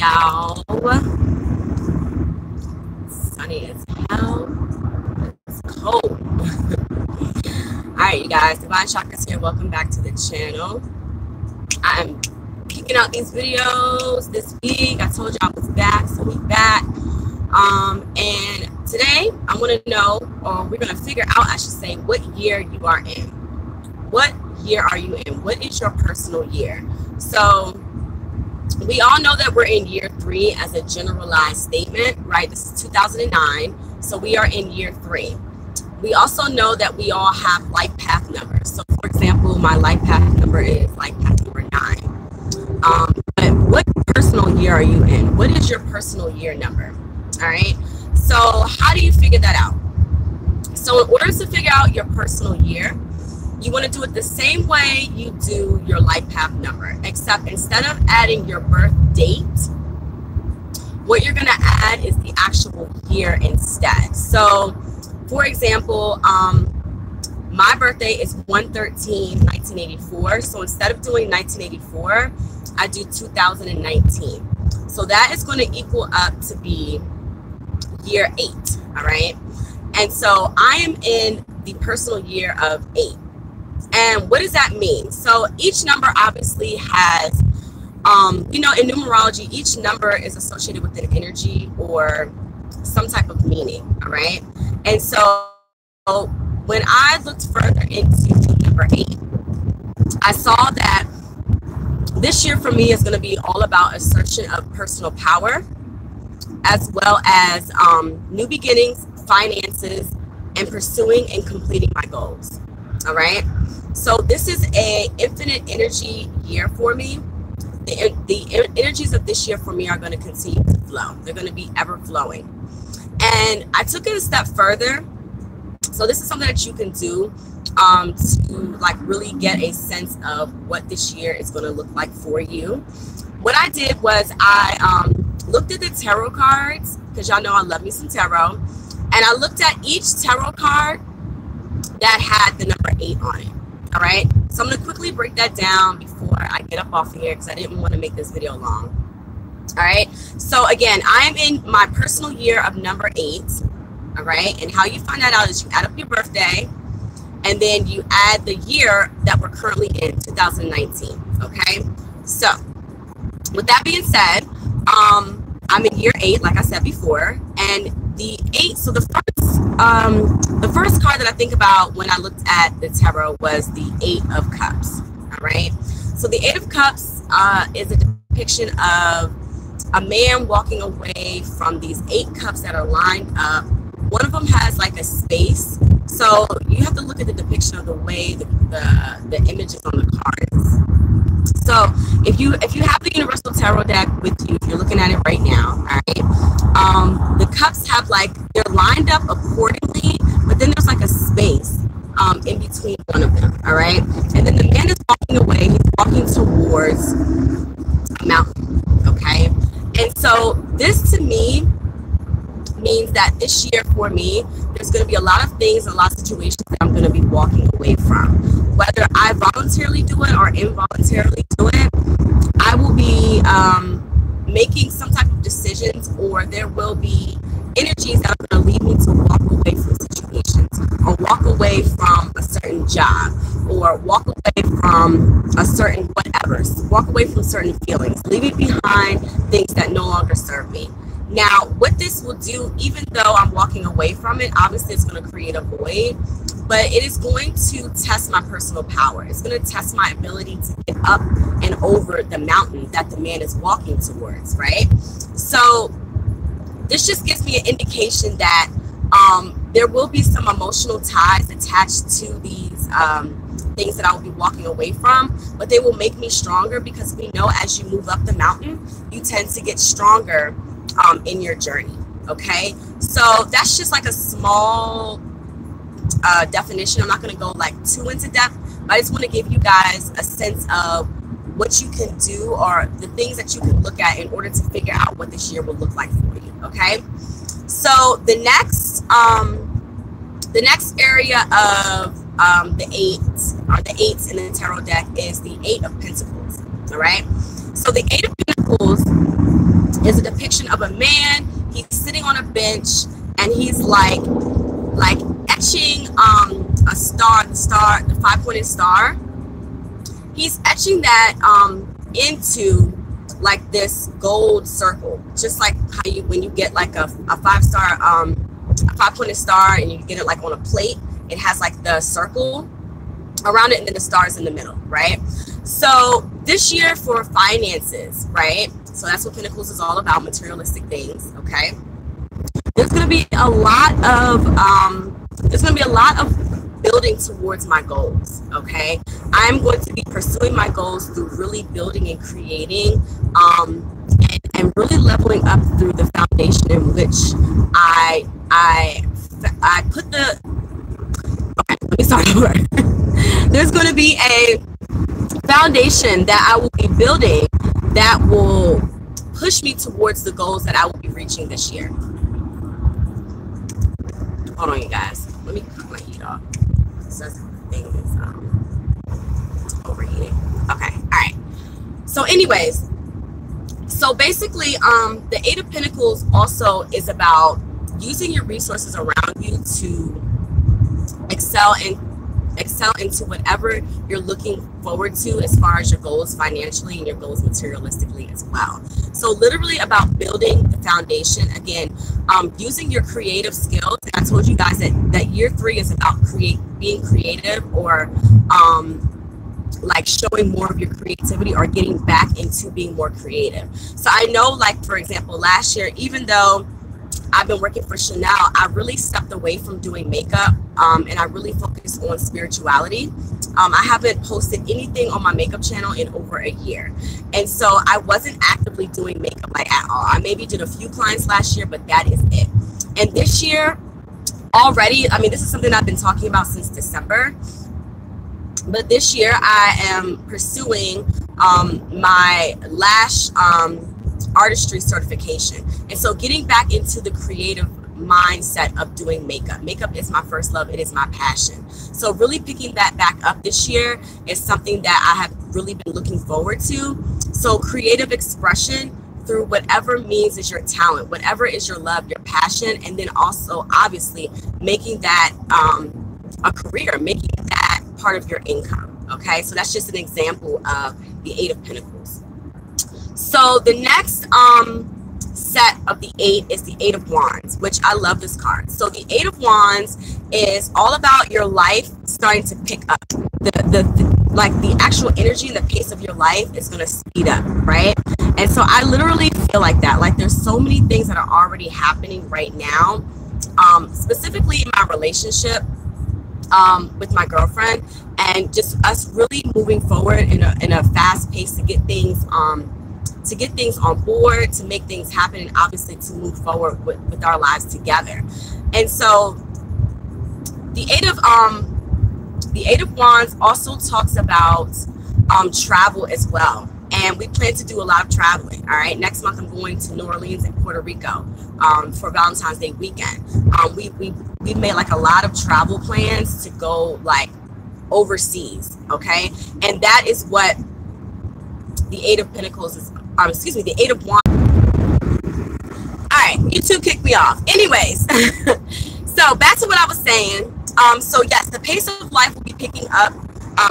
y'all. Sunny as hell. It's cold. Alright, you guys, Divine Chakras here. Welcome back to the channel. I'm kicking out these videos this week. I told you I was back, so we're back. And today I want to know, or we're going to figure out, I should say, what year you are in. What year are you in? What is your personal year? So we all know that we're in year 3 as a generalized statement, right? This is 2009, so we are in year 3. We also know that we all have life path numbers. So for example, my life path number is life path number 9. But what personal year are you in? What is your personal year number? All right. So how do you figure that out? So in order to figure out your personal year, you want to do it the same way you do your life path number, except instead of adding your birth date, what you're going to add is the actual year instead. So for example, my birthday is 1/13/1984. So instead of doing 1984, I do 2019. So that is going to equal up to be year 8. All right. And so I am in the personal year of 8. And what does that mean? So each number obviously has, you know, in numerology, each number is associated with an energy or some type of meaning. All right. And so when I looked further into number 8, I saw that this year for me is going to be all about assertion of personal power, as well as new beginnings, finances, and pursuing and completing my goals. All right. So this is a infinite energy year for me. The energies of this year for me are going to continue to flow. They're going to be ever flowing. And I took it a step further. So this is something that you can do to like really get a sense of what this year is going to look like for you. What I did was I looked at the tarot cards, because y'all know I love me some tarot. And I looked at each tarot card that had the number 8 on it. All right. So I'm going to quickly break that down before I get up off of here, because I didn't want to make this video long. All right. So again, I am in my personal year of number 8. All right. And how you find that out is you add up your birthday and then you add the year that we're currently in, 2019. Okay. So with that being said, I'm in year 8, like I said before, and the 8. So the first card that I think about when I looked at the tarot was the 8 of Cups. All right. So the 8 of Cups is a depiction of a man walking away from these 8 cups that are lined up. One of them has like a space. So you have to look at the depiction of the way the images on the cards. So if you have the Universal Tarot deck with you, if you're looking at it right now, all right, the cups have like, they're lined up accordingly, but then there's like a space in between one of them, all right? And then the man is walking away, he's walking towards a mountain, okay? And so this to me means that this year for me, there's going to be a lot of things, a lot of situations that I'm going to be walking away from. Whether I voluntarily do it or involuntarily do it, I will be making some type of decisions, or there will be energies that are going to lead me to walk away from situations, or walk away from a certain job, or walk away from a certain whatever, walk away from certain feelings, leaving behind things that no longer serve me. Now, what this will do, even though I'm walking away from it, obviously it's going to create a void, but it is going to test my personal power. It's going to test my ability to get up and over the mountain that the man is walking towards, right? So this just gives me an indication that there will be some emotional ties attached to these things that I will be walking away from, but they will make me stronger, because we know as you move up the mountain, you tend to get stronger in your journey. Okay, so that's just like a small definition. I'm not going to go like too into depth, but I just want to give you guys a sense of what you can do, or the things that you can look at in order to figure out what this year will look like for you. Okay, so the next area of the 8s, or the 8s in the tarot deck, is the 8 of Pentacles. All right, so the 8 of Pentacles is a depiction of a man. He's sitting on a bench and he's like etching a star, the 5-pointed star. He's etching that into like this gold circle, just like how you, when you get like a 5-pointed star and you get it like on a plate, it has like the circle around it and then the stars in the middle, right? So this year for finances, right? So that's what Pentacles is all about, materialistic things, okay? There's gonna be a lot of building towards my goals, okay? I'm going to be pursuing my goals through really building and creating and really leveling up through the foundation in which I put the, okay, let me start over. There's going to be a foundation that I will be building that will push me towards the goals that I will be reaching this year. Hold on, you guys. Let me cut my heat off. So the thing is overheating. Okay, all right. So anyways, so basically, the 8 of Pentacles also is about using your resources around you to excel into whatever you're looking forward to as far as your goals financially and your goals materialistically as well. So literally about building the foundation, again, using your creative skills. And I told you guys that year 3 is about being creative, or like showing more of your creativity or getting back into being more creative. So I know, like, for example, last year, even though I've been working for Chanel, I really stepped away from doing makeup, and I really focused on spirituality. I haven't posted anything on my makeup channel in over a year. And so I wasn't actively doing makeup like at all. I maybe did a few clients last year, but that is it. And this year already, I mean, this is something I've been talking about since December. But this year I am pursuing my lash artistry certification. And so getting back into the creative mindset of doing makeup. Makeup is my first love. It is my passion. So really picking that back up this year is something that I have really been looking forward to. So creative expression through whatever means is your talent, whatever is your love, your passion, and then also obviously making that a career, making that part of your income. Okay, so that's just an example of the 8 of Pentacles. So the next set of the 8 is the 8 of Wands, which I love this card. So the 8 of Wands is all about your life starting to pick up. The actual energy and the pace of your life is going to speed up, right? And so I literally feel like that. Like there's so many things that are already happening right now, specifically in my relationship with my girlfriend, and just us really moving forward in a fast pace to get things on board, to make things happen, and obviously to move forward with our lives together. And so the 8 of Wands also talks about travel as well. And we plan to do a lot of traveling. All right, next month I'm going to New Orleans and Puerto Rico for Valentine's Day weekend. We made like a lot of travel plans to go like overseas. Okay, and that is what the 8 of Pentacles is. The 8 of Wands. All right, you two kicked me off. Anyways, so back to what I was saying. So yes, the pace of life will be picking up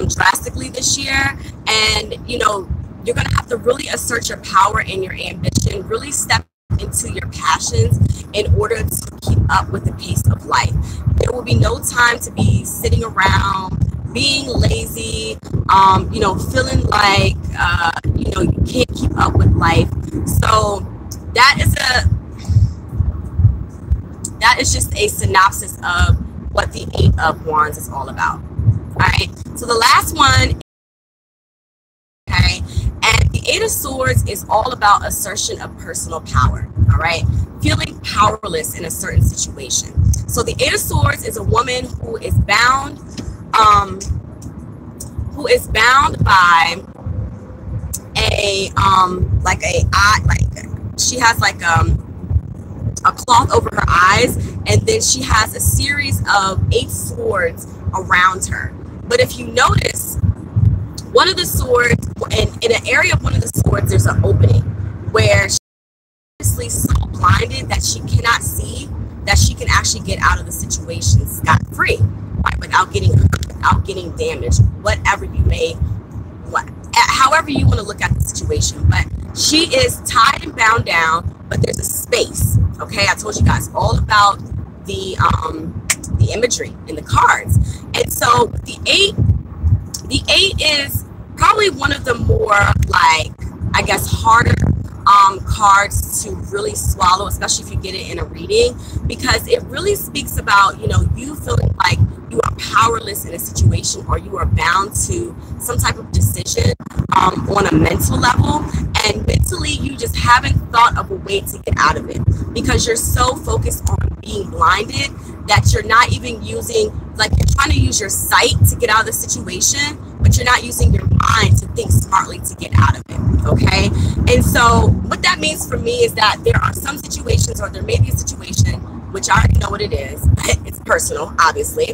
drastically this year, and you know, you're going to have to really assert your power and your ambition, really step into your passions in order to keep up with the pace of life. There will be no time to be sitting around, being lazy, you know, feeling like, you know, you can't keep up with life. So that is just a synopsis of what the 8 of Wands is all about. All right. So the last one, okay, and the 8 of Swords is all about assertion of personal power. All right, feeling powerless in a certain situation. So the 8 of Swords is a woman who is bound by a she has like a cloth over her eyes, and then she has a series of 8 swords around her. But if you notice, one of the swords, in an area of one of the swords, there's an opening where mentally so blinded that she cannot see that she can actually get out of the situation scot-free, right? Without getting hurt, without getting damaged, whatever you may, however you want to look at the situation. But she is tied and bound down, but there's a space. Okay, I told you guys all about the imagery in the cards. And so the eight is probably one of the more, like, I guess, harder cards to really swallow, especially if you get it in a reading, because it really speaks about, you know, you feeling like you are powerless in a situation, or you are bound to some type of decision on a mental level, and mentally you just haven't thought of a way to get out of it, because you're so focused on being blinded that you're not even using, like, you're trying to use your sight to get out of the situation, but you're not using your mind to think smartly to get out of it. Okay, and so what that means for me is that there are some situations, or there may be a situation, which I already know what it is, it's personal, obviously.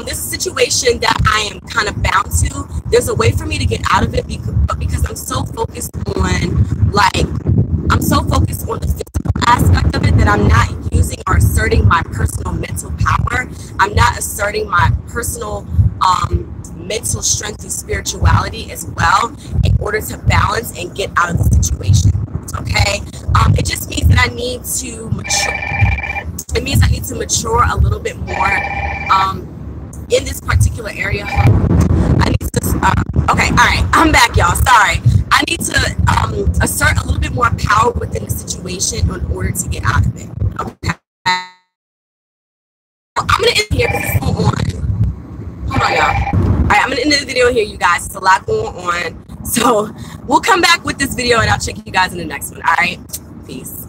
This is a situation that I am kind of bound to. There's a way for me to get out of it, because I'm so focused on, like, I'm so focused on the physical aspect of it that I'm not using or asserting my personal mental power. I'm not asserting my personal mental strength and spirituality as well, in order to balance and get out of the situation. Okay, it just means that I need to mature. It means I need to mature a little bit more in this particular area. I need to, okay, all right, I'm back, y'all. Sorry. I need to assert a little bit more power within the situation in order to get out of it. Okay. I'm going to end here because it's going on. Hold on, y'all. All right, I'm going to end the video here, you guys. It's a lot going on. So we'll come back with this video, and I'll check you guys in the next one. All right. Peace.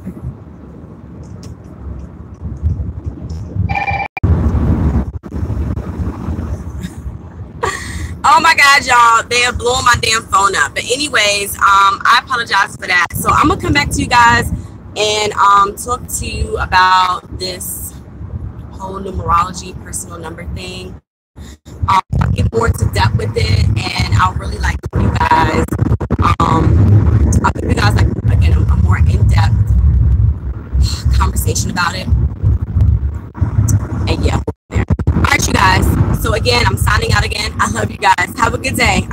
Oh my God, y'all, they are blowing my damn phone up. But anyways, I apologize for that. So I'm gonna come back to you guys and talk to you about this whole numerology personal number thing. I'll get more to depth with it, and I'll really like you guys. I'll give you guys, like, again, a more in-depth conversation about it. And yeah, all right, you guys. So again, I'm signing out again. I love you guys. Have a good day.